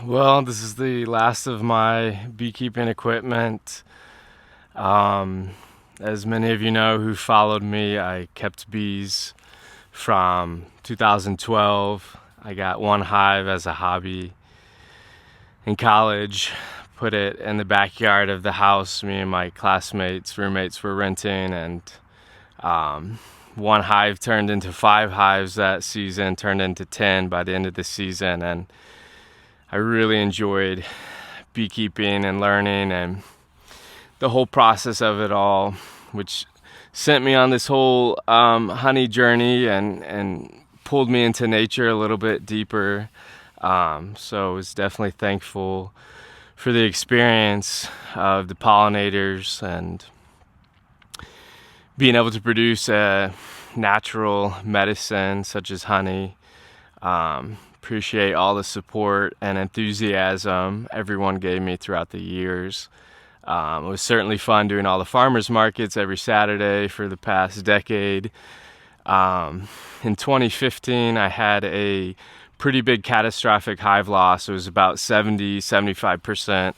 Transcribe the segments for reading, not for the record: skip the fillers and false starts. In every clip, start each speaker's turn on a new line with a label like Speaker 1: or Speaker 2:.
Speaker 1: Well, this is the last of my beekeeping equipment. Um, as many of you know who followed me, I kept bees from 2012. I got one hive as a hobby in college, put it in the backyard of the house me and my roommates were renting, and um, one hive turned into 5 hives that season, turned into 10 by the end of the season, and I really enjoyed beekeeping and learning and the whole process of it all, which sent me on this whole honey journey and pulled me into nature a little bit deeper. So I was definitely thankful for the experience of the pollinators and being able to produce a natural medicine such as honey. Appreciate all the support and enthusiasm everyone gave me throughout the years. It was certainly fun doing all the farmers markets every Saturday for the past decade. In 2015, I had a pretty big catastrophic hive loss. It was about 75%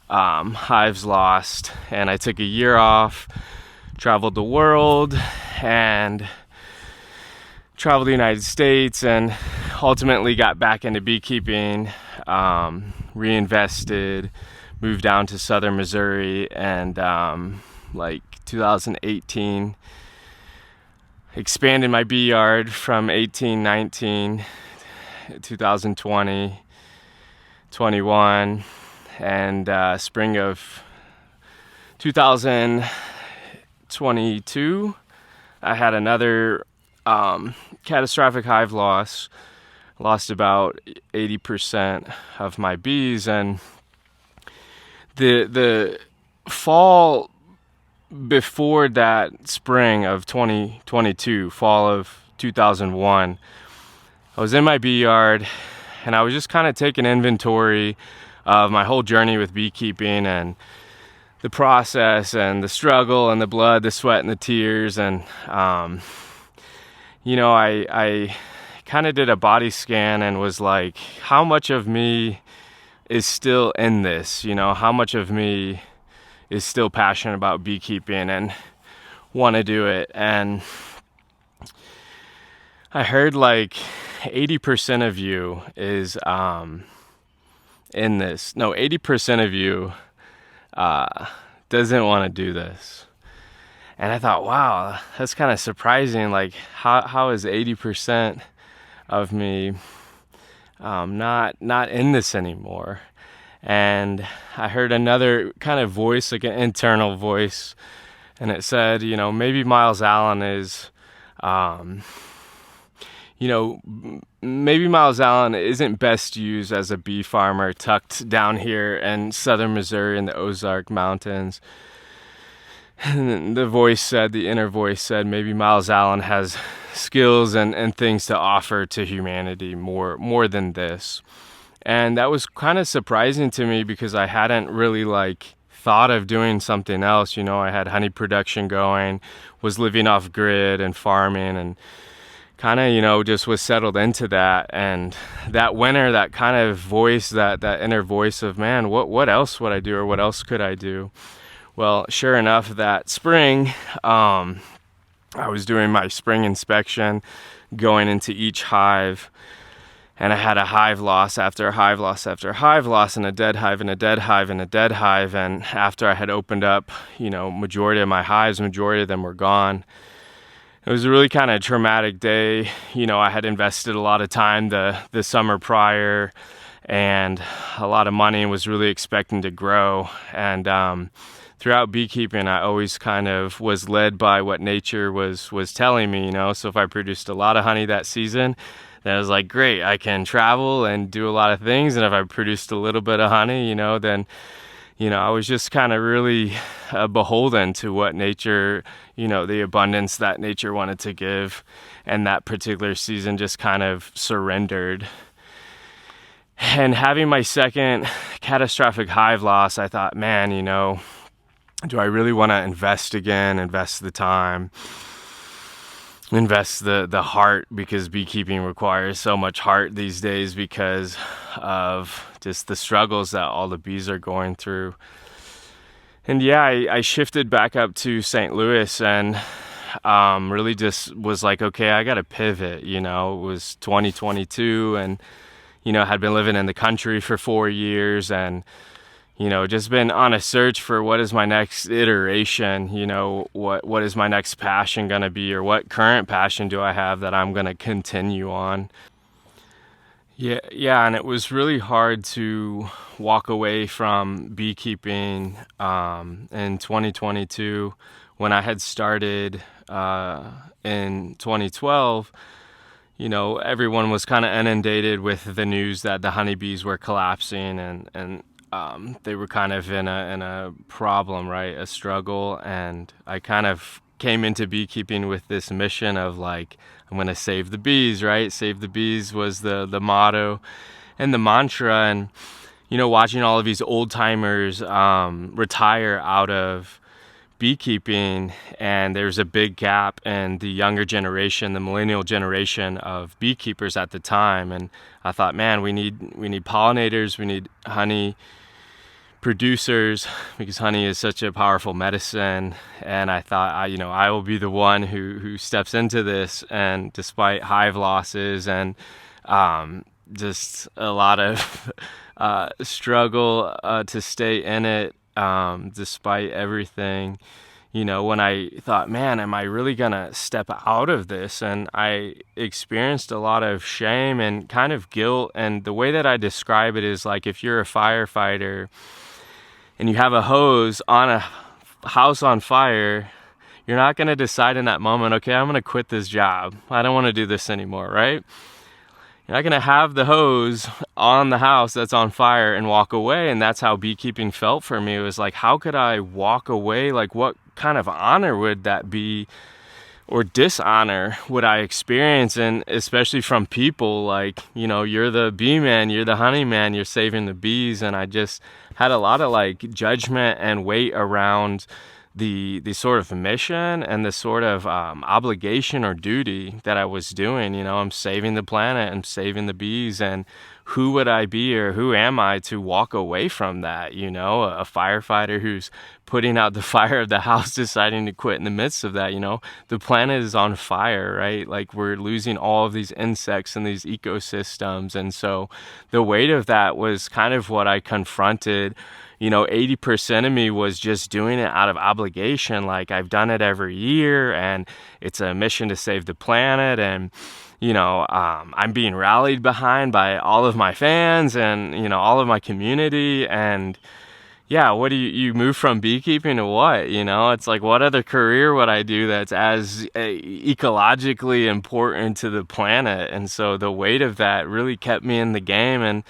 Speaker 1: hives lost, and I took a year off, traveled the world, and traveled the United States, and ultimately got back into beekeeping, reinvested, moved down to southern Missouri, and 2018 expanded my bee yard from 18, 19, 2020, 21, and spring of 2022 I had another catastrophic hive loss. Lost about 80% of my bees, and the fall before that, spring of 2022, fall of 2001, I was in my bee yard and I was just kind of taking inventory of my whole journey with beekeeping and the process and the struggle and the blood, the sweat and the tears. And I kind of did a body scan and was like, how much of me is still in this? How much of me is still passionate about beekeeping and want to do it? And I heard like 80% of you is in this. No, 80% of you doesn't want to do this. And I thought, wow, that's kind of surprising. Like, how is 80% of me not in this anymore? And I heard another kind of voice, like an internal voice, and it said, maybe Miles Allen is, maybe Miles Allen isn't best used as a bee farmer tucked down here in southern Missouri in the Ozark Mountains. And the inner voice said, maybe Miles Allen has skills and things to offer to humanity more than this. And that was kind of surprising to me because I hadn't really thought of doing something else. I had honey production going, was living off grid and farming, and kind of, just was settled into that. And that winter, that kind of voice, that inner voice of, man, what else would I do, or what else could I do? Well, sure enough, that spring, I was doing my spring inspection, going into each hive, and I had a hive loss after hive loss after hive loss, and a dead hive and a dead hive and a dead hive. And after I had opened up, majority of my hives, majority of them were gone. It was a really kind of traumatic day. I had invested a lot of time the summer prior and a lot of money, and was really expecting to grow. And throughout beekeeping, I always kind of was led by what nature was telling me, So if I produced a lot of honey that season, then I was like, great, I can travel and do a lot of things. And if I produced a little bit of honey, then, I was just kind of really beholden to what nature, the abundance that nature wanted to give. And that particular season just kind of surrendered. And having my second catastrophic hive loss, I thought, man, do I really want to invest again, invest the time, invest the heart, because beekeeping requires so much heart these days because of just the struggles that all the bees are going through. And yeah, I shifted back up to St. Louis and really just was like, okay, I got to pivot. It was 2022 and, had been living in the country for 4 years and, just been on a search for what is my next iteration, what is my next passion going to be, or what current passion do I have that I'm going to continue on. Yeah, and it was really hard to walk away from beekeeping in 2022 when I had started in 2012. Everyone was kind of inundated with the news that the honeybees were collapsing and they were kind of in a problem, right? A struggle. And I kind of came into beekeeping with this mission of like, I'm going to save the bees, right? Save the bees was the motto and the mantra. And, watching all of these old timers retire out of beekeeping, and there's a big gap in the younger generation, the millennial generation of beekeepers at the time. And I thought, man, we need pollinators, we need honey producers, because honey is such a powerful medicine. And I thought, I will be the one who steps into this. And despite hive losses and just a lot of struggle to stay in it, despite everything, when I thought, man, am I really gonna step out of this? And I experienced a lot of shame and kind of guilt. And the way that I describe it is like if you're a firefighter and you have a hose on a house on fire, you're not going to decide in that moment, okay, I'm going to quit this job. I don't want to do this anymore, right? You're not going to have the hose on the house that's on fire and walk away. And that's how beekeeping felt for me. It was like, how could I walk away? Like, what kind of honor would that be? Or dishonor would I experience? And especially from people like, you're the bee man, you're the honey man, you're saving the bees. And I just had a lot of like judgment and weight around the sort of mission and the sort of obligation or duty that I was doing. I'm saving the planet, I'm saving the bees, and who would I be or who am I to walk away from that? A firefighter who's putting out the fire of the house, deciding to quit in the midst of that. The planet is on fire, right? Like we're losing all of these insects and these ecosystems. And so the weight of that was kind of what I confronted. 80% of me was just doing it out of obligation. Like I've done it every year and it's a mission to save the planet. And, I'm being rallied behind by all of my fans and, all of my community. And yeah, what do you move from beekeeping to what? It's like, what other career would I do that's as ecologically important to the planet? And so the weight of that really kept me in the game. And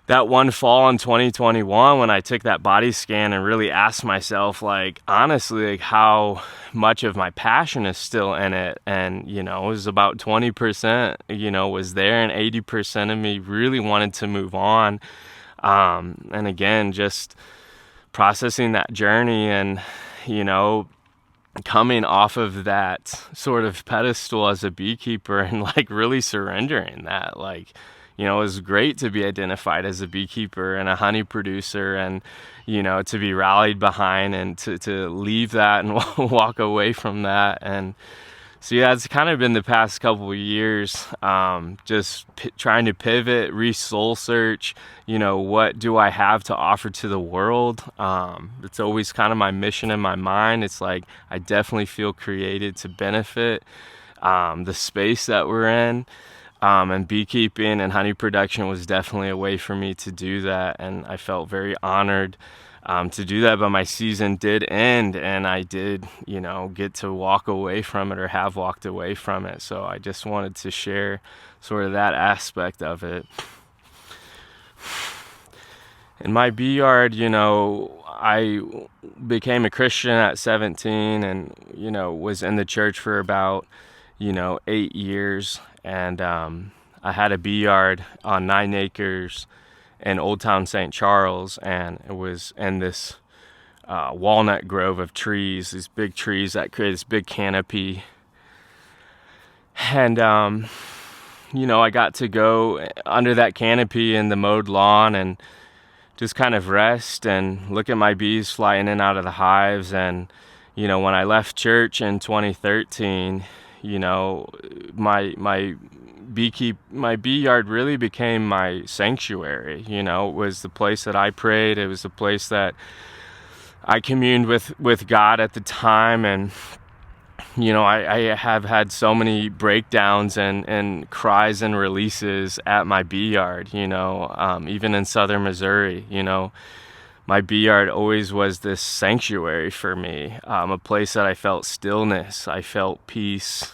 Speaker 1: that one fall in 2021, when I took that body scan and really asked myself, like, honestly, like how much of my passion is still in it. And, it was about 20%, was there, and 80% of me really wanted to move on. And again, just processing that journey and, coming off of that sort of pedestal as a beekeeper and like really surrendering that, like, it was great to be identified as a beekeeper and a honey producer and, to be rallied behind and to leave that and walk away from that. And so, yeah, it's kind of been the past couple of years, just trying to pivot, re-soul search, what do I have to offer to the world? It's always kind of my mission in my mind. It's like, I definitely feel created to benefit the space that we're in. And beekeeping and honey production was definitely a way for me to do that. And I felt very honored to do that. But my season did end and I did, get to walk away from it or have walked away from it. So I just wanted to share sort of that aspect of it. In my bee yard, I became a Christian at 17 and, was in the church for about, 8 years. And I had a bee yard on 9 acres in Old Town St. Charles, and it was in this walnut grove of trees, these big trees that create this big canopy. And I got to go under that canopy in the mowed lawn and just kind of rest and look at my bees fly in and out of the hives. And when I left church in 2013, my my bee yard really became my sanctuary. It was the place that I prayed. It was the place that I communed with God at the time. And I have had so many breakdowns and cries and releases at my bee yard, even in southern Missouri. My bee yard always was this sanctuary for me, a place that I felt stillness, I felt peace.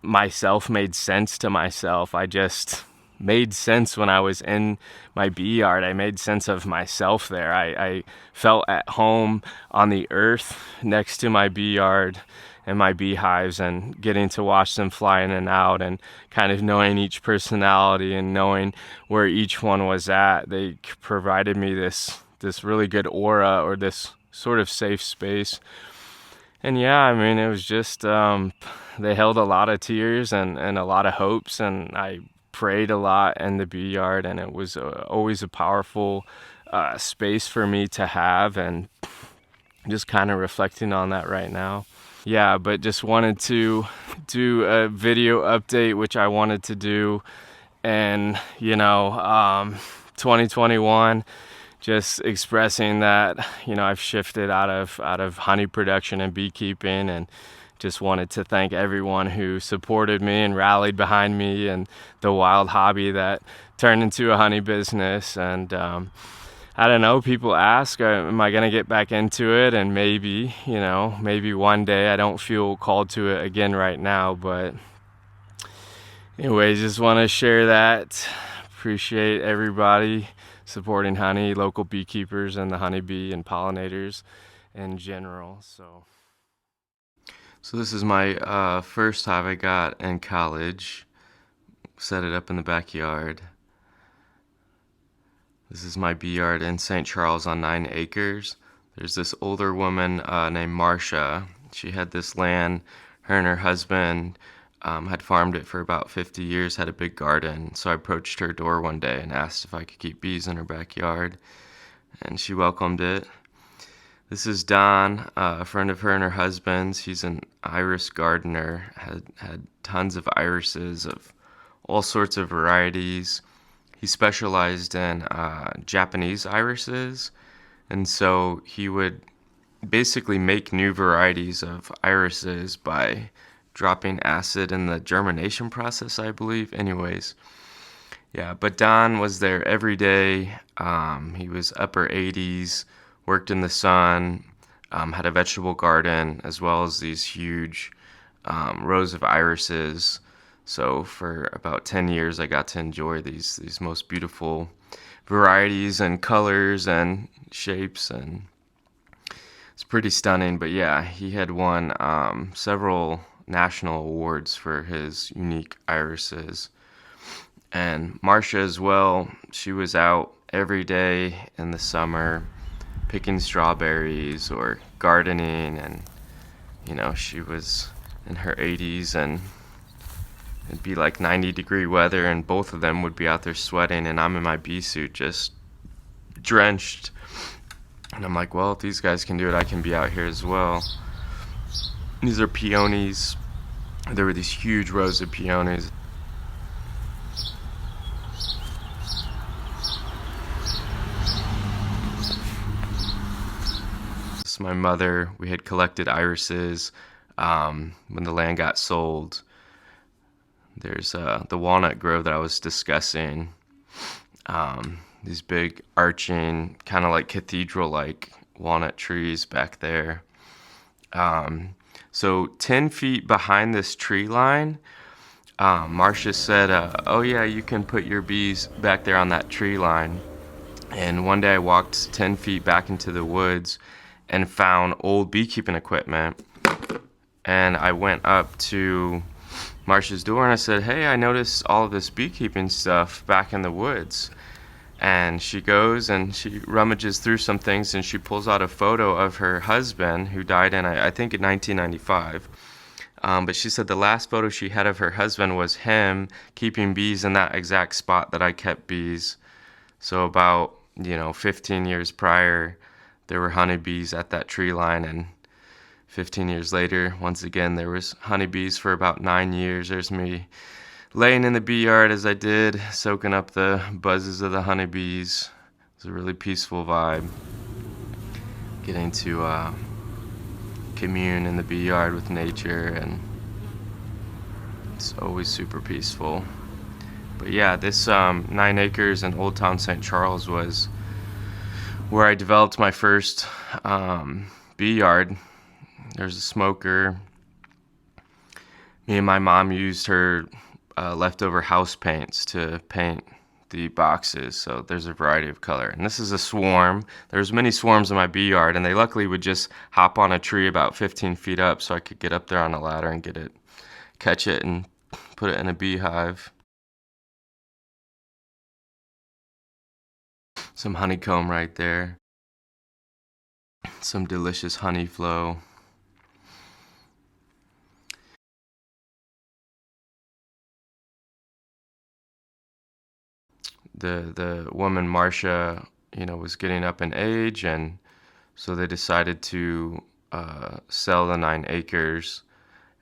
Speaker 1: Myself made sense to myself. I just made sense when I was in my bee yard. I made sense of myself there. I felt at home on the earth next to my bee yard and my beehives, and getting to watch them fly in and out and kind of knowing each personality and knowing where each one was at. They provided me this really good aura, or this sort of safe space. And yeah, I mean, it was just, they held a lot of tears and a lot of hopes, and I prayed a lot in the bee yard, and it was always a powerful space for me to have, and just kind of reflecting on that right now. Yeah, but just wanted to do a video update, which I wanted to do, and 2021, just expressing that I've shifted out of honey production and beekeeping, and just wanted to thank everyone who supported me and rallied behind me and the wild hobby that turned into a honey business. And I don't know, people ask, am I going to get back into it? And maybe one day. I don't feel called to it again right now, but anyways, just want to share that. Appreciate everybody supporting honey, local beekeepers, and the honeybee and pollinators in general. So this is my first hive I got in college. Set it up in the backyard. This is my bee yard in St. Charles on 9 acres. There's this older woman named Marcia. She had this land. Her and her husband had farmed it for about 50 years, had a big garden. So I approached her door one day and asked if I could keep bees in her backyard, and she welcomed it. This is Don, a friend of her and her husband's. He's an iris gardener, had tons of irises of all sorts of varieties. He specialized in Japanese irises, and so he would basically make new varieties of irises by dropping acid in the germination process, I believe. Anyways, yeah, but Don was there every day. He was upper 80s, worked in the sun, had a vegetable garden, as well as these huge rows of irises. So for about 10 years, I got to enjoy these most beautiful varieties and colors and shapes, and it's pretty stunning. But yeah, he had won several national awards for his unique irises. And Marcia as well, she was out every day in the summer picking strawberries or gardening, and she was in her 80s, and it'd be like 90-degree weather, and both of them would be out there sweating, and I'm in my bee suit just drenched. And I'm like, well, if these guys can do it, I can be out here as well. These are peonies. There were these huge rows of peonies. This is my mother. We had collected irises when the land got sold. There's the walnut grove that I was discussing. These big arching, kind of like cathedral-like walnut trees back there. So 10 feet behind this tree line, Marcia said, oh yeah, you can put your bees back there on that tree line. And one day I walked 10 feet back into the woods and found old beekeeping equipment. And I went up to Marcia's door and I said, hey, I noticed all of this beekeeping stuff back in the woods. And she goes and she rummages through some things, and she pulls out a photo of her husband, who died in, I think, in 1995. But she said the last photo she had of her husband was him keeping bees in that exact spot that I kept bees. So about, 15 years prior, there were honeybees at that tree line, and 15 years later, once again, there was honeybees for about 9 years. There's me laying in the bee yard as I did, soaking up the buzzes of the honeybees. It was a really peaceful vibe. Getting to commune in the bee yard with nature, and it's always super peaceful. But yeah, this 9 acres in Old Town St. Charles was where I developed my first bee yard. There's a smoker. Me and my mom used her leftover house paints to paint the boxes, so there's a variety of color. And this is a swarm. There's many swarms in my bee yard, and they luckily would just hop on a tree about 15 feet up, so I could get up there on a ladder and catch it, and put it in a beehive. Some honeycomb right there. Some delicious honey flow. The woman Marcia, was getting up in age, and so they decided to sell the 9 acres,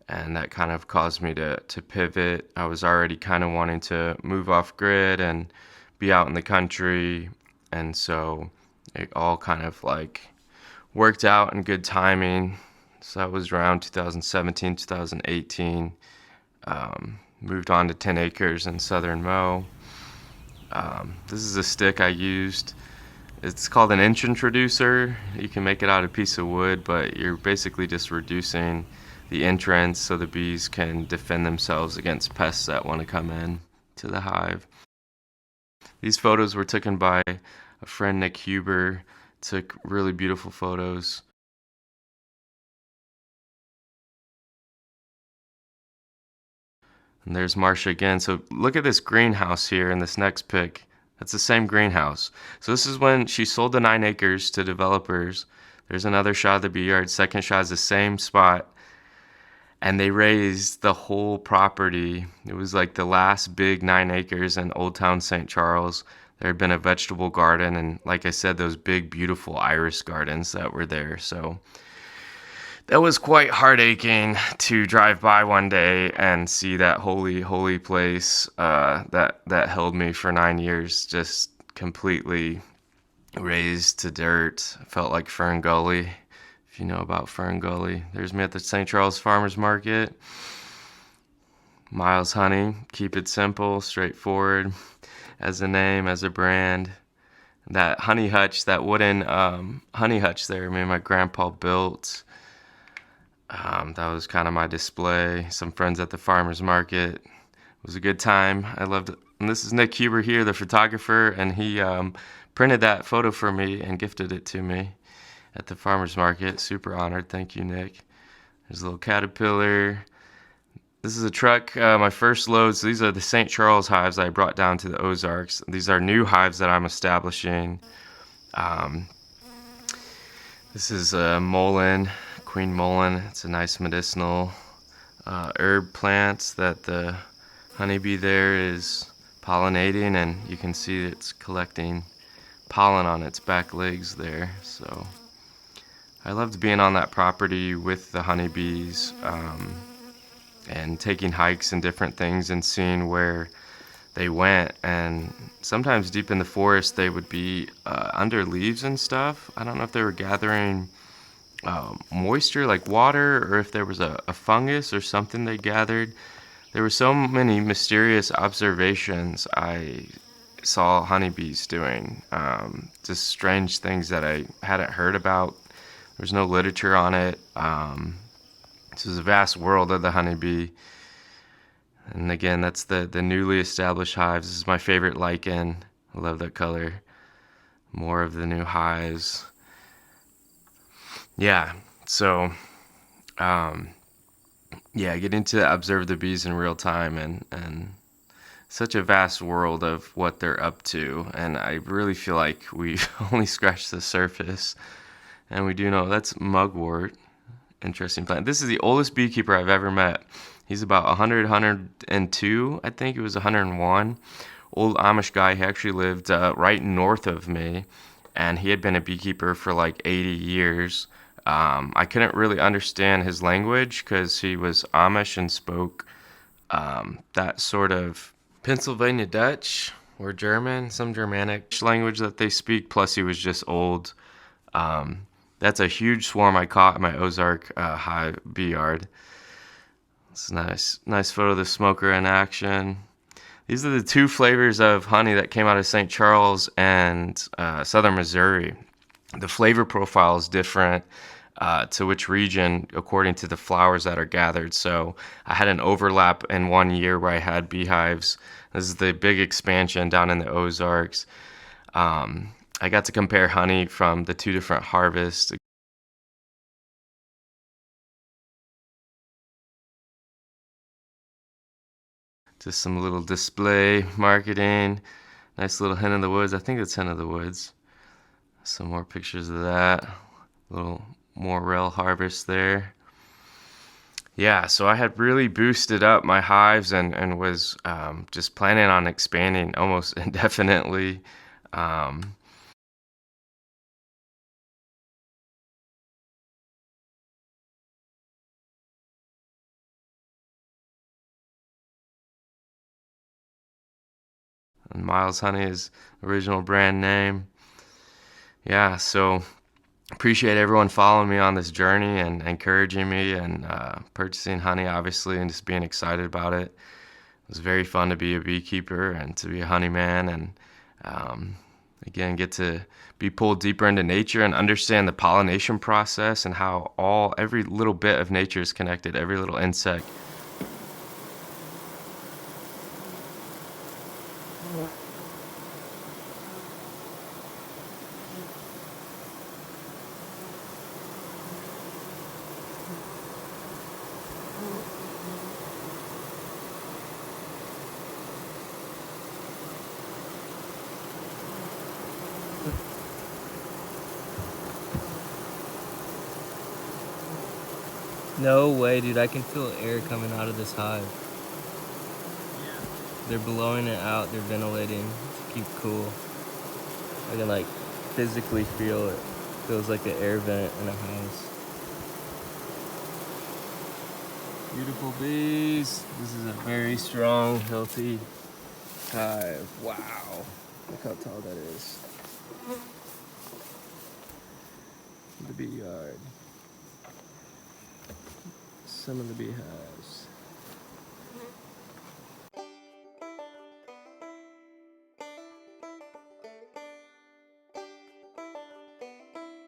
Speaker 1: and that kind of caused me to pivot. I was already kind of wanting to move off grid and be out in the country, and so it all kind of like worked out in good timing. So that was around 2017, 2018. Moved on to 10 acres in southern Mo. This is a stick I used. It's called an inch introducer. You can make it out of a piece of wood, but you're basically just reducing the entrance so the bees can defend themselves against pests that want to come in to the hive. These photos were taken by a friend, Nick Huber. Took really beautiful photos. And there's Marcia again. So look at this greenhouse here in this next pic. That's the same greenhouse. So this is when she sold the 9 acres to developers. There's another shot of the bee yard. Second shot is the same spot. And they raised the whole property. It was like the last big 9 acres in Old Town St. Charles. There had been a vegetable garden, and like I said, those big, beautiful iris gardens that were there. So that was quite heartaching to drive by one day and see that holy, holy place that held me for 9 years just completely razed to dirt. Felt like Fern Gully, if you know about Fern Gully. There's me at the St. Charles Farmers Market. Miles Honey, keep it simple, straightforward, as a name, as a brand. That honey hutch, that wooden honey hutch there, me and my grandpa built. That was kind of my display. Some friends at the farmer's market. It was a good time. I loved it. And this is Nick Huber here, the photographer, and he printed that photo for me and gifted it to me at the farmer's market. Super honored. Thank you, Nick. There's a little caterpillar. This is a truck, my first load. So these are the St. Charles hives I brought down to the Ozarks. These are new hives that I'm establishing. This is a mullein, Queen mullein. It's a nice medicinal herb plant that the honeybee there is pollinating, and you can see it's collecting pollen on its back legs there. So I loved being on that property with the honeybees, and taking hikes and different things and seeing where they went. And sometimes deep in the forest they would be under leaves and stuff. I don't know if they were gathering moisture like water, or if there was a fungus or something they gathered. There were so many mysterious observations I saw honeybees doing, just strange things that I hadn't heard about. There's no literature on it. This is a vast world of the honeybee. And again, that's the newly established hives. This is my favorite lichen. I love that color. More of the new hives. Yeah, so getting to observe the bees in real time, and such a vast world of what they're up to. And I really feel like we've only scratched the surface. And we do know that's mugwort interesting plant. This is the oldest beekeeper I've ever met. He's about 100, 102, I think. He was 101. Old Amish guy. He actually lived right north of me, and he had been a beekeeper for like 80 years. I couldn't really understand his language because he was Amish and spoke that sort of Pennsylvania Dutch or German, some Germanic language that they speak. Plus, he was just old. That's a huge swarm I caught in my Ozark hive bee yard. It's nice photo of the smoker in action. These are the two flavors of honey that came out of St. Charles and southern Missouri. The flavor profile is different to which region according to the flowers that are gathered. So I had an overlap in one year where I had beehives. This is the big expansion down in the Ozarks. I got to compare honey from the two different harvests. Just some little display marketing. Nice little hen of the woods. I think it's hen of the woods. Some more pictures of that. A little more rail harvest there. Yeah, so I had really boosted up my hives and was just planning on expanding almost indefinitely. Um, and Miles Honey is original brand name. Yeah, so appreciate everyone following me on this journey and encouraging me and purchasing honey, obviously, and just being excited about it. It was very fun to be a beekeeper and to be a honey man, and um, again, get to be pulled deeper into nature and understand the pollination process and how every little bit of nature is connected, every little insect.
Speaker 2: No way, dude. I can feel air coming out of this hive. They're blowing it out. They're ventilating to keep cool. I can like physically feel it. Feels like an air vent in a house. Beautiful bees. This is a very strong, healthy hive. Wow. Look how tall that is. The bee yard. Some of the beehives.